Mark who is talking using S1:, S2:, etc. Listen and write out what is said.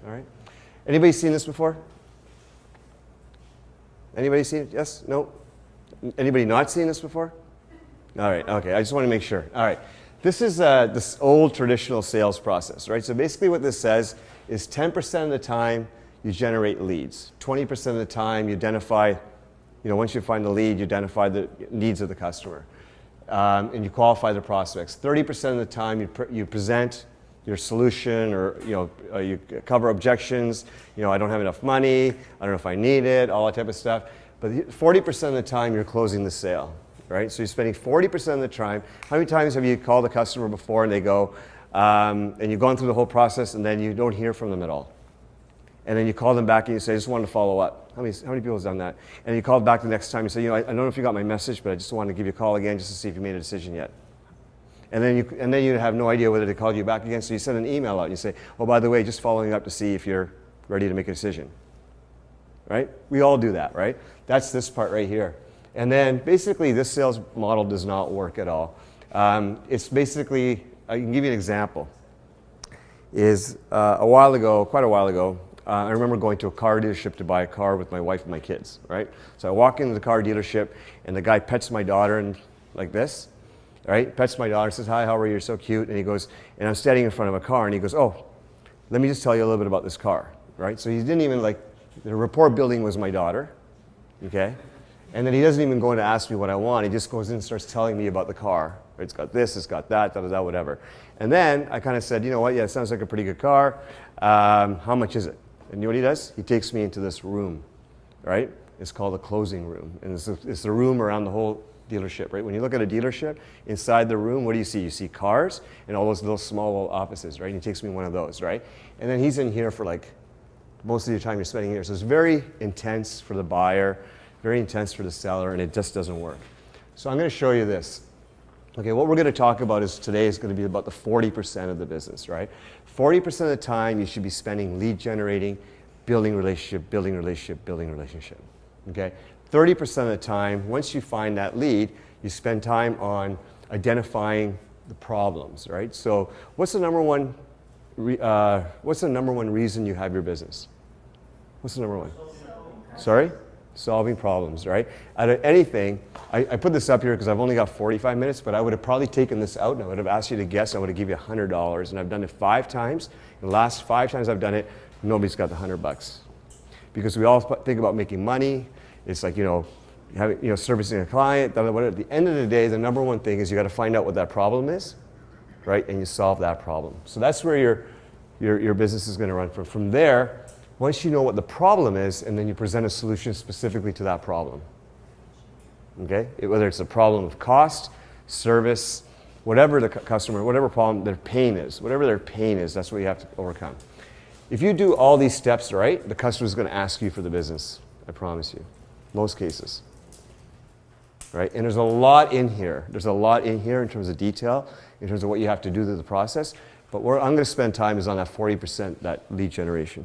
S1: All right. Anybody seen this before? Anybody seen it? Yes? No? Anybody not seen this before? All right, okay, I just want to make sure. All right, this is this old traditional sales process, right? So basically what this says is 10% of the time you generate leads. 20% of the time you identify, once you find the lead, you identify the needs of the customer. And you qualify the prospects. 30% of the time you present your solution, or you cover objections. I don't have enough money, I don't know if I need it, all that type of stuff. But 40% of the time you're closing the sale, right? So you're spending 40% of the time. How many times have you called a customer before and they go, and you've gone through the whole process and then you don't hear from them at all? And then you call them back and you say, I just wanted to follow up. How many people have done that? And you call back the next time and say, I don't know if you got my message, but I just wanted to give you a call again just to see if you made a decision yet. And then you have no idea whether they called you back again, so you send an email out and you say, oh, by the way, just following up to see if you're ready to make a decision. Right? We all do that, right? That's this part right here. And then basically this sales model does not work at all. It's basically, I can give you an example. Quite a while ago, I remember going to a car dealership to buy a car with my wife and my kids, right? So I walk into the car dealership and the guy pets my daughter and like this, right? Pets my daughter, says, hi, how are you? You're so cute. And he goes, and I'm standing in front of a car and he goes, oh, let me just tell you a little bit about this car, right? So he didn't even the rapport building was my daughter, okay? And then he doesn't even go in to ask me what I want. He just goes in and starts telling me about the car. It's got this, it's got that, da-da-da, whatever. And then I kind of said, you know what, yeah, it sounds like a pretty good car. How much is it? And you know what he does? He takes me into this room, right? It's called a closing room. And it's the room around the whole dealership, right? When you look at a dealership, inside the room, what do you see? You see cars and all those little small little offices, right? And he takes me in one of those, right? And then he's in here for most of your time you're spending here. So it's very intense for the buyer, very intense for the seller, and it just doesn't work. So I'm going to show you this. Okay, what we're going to talk about today is going to be about the 40% of the business, right? 40% of the time you should be spending lead generating, building relationship, building relationship, building relationship. Okay? 30% of the time, once you find that lead, you spend time on identifying the problems, right? So what's the number one reason you have your business? What's the number one? Sorry? Solving problems, right? Out of anything, I put this up here because I've only got 45 minutes, but I would have probably taken this out and I would have asked you to guess. I would have given you $100, and I've done it 5 times. And the last 5 times I've done it, nobody's got the $100. Because we all think about making money. It's like, servicing a client. Whatever. At the end of the day, the number one thing is you got to find out what that problem is, right? And you solve that problem. So that's where your business is going to run from. From there, once you know what the problem is, and then you present a solution specifically to that problem. Okay? Whether it's a problem of cost, service, whatever the customer, whatever problem their pain is, whatever their pain is, that's what you have to overcome. If you do all these steps right, the customer is going to ask you for the business. I promise you. Most cases. Right? And there's a lot in here. There's a lot in here in terms of detail, in terms of what you have to do through the process. But where I'm going to spend time is on that 40%, that lead generation.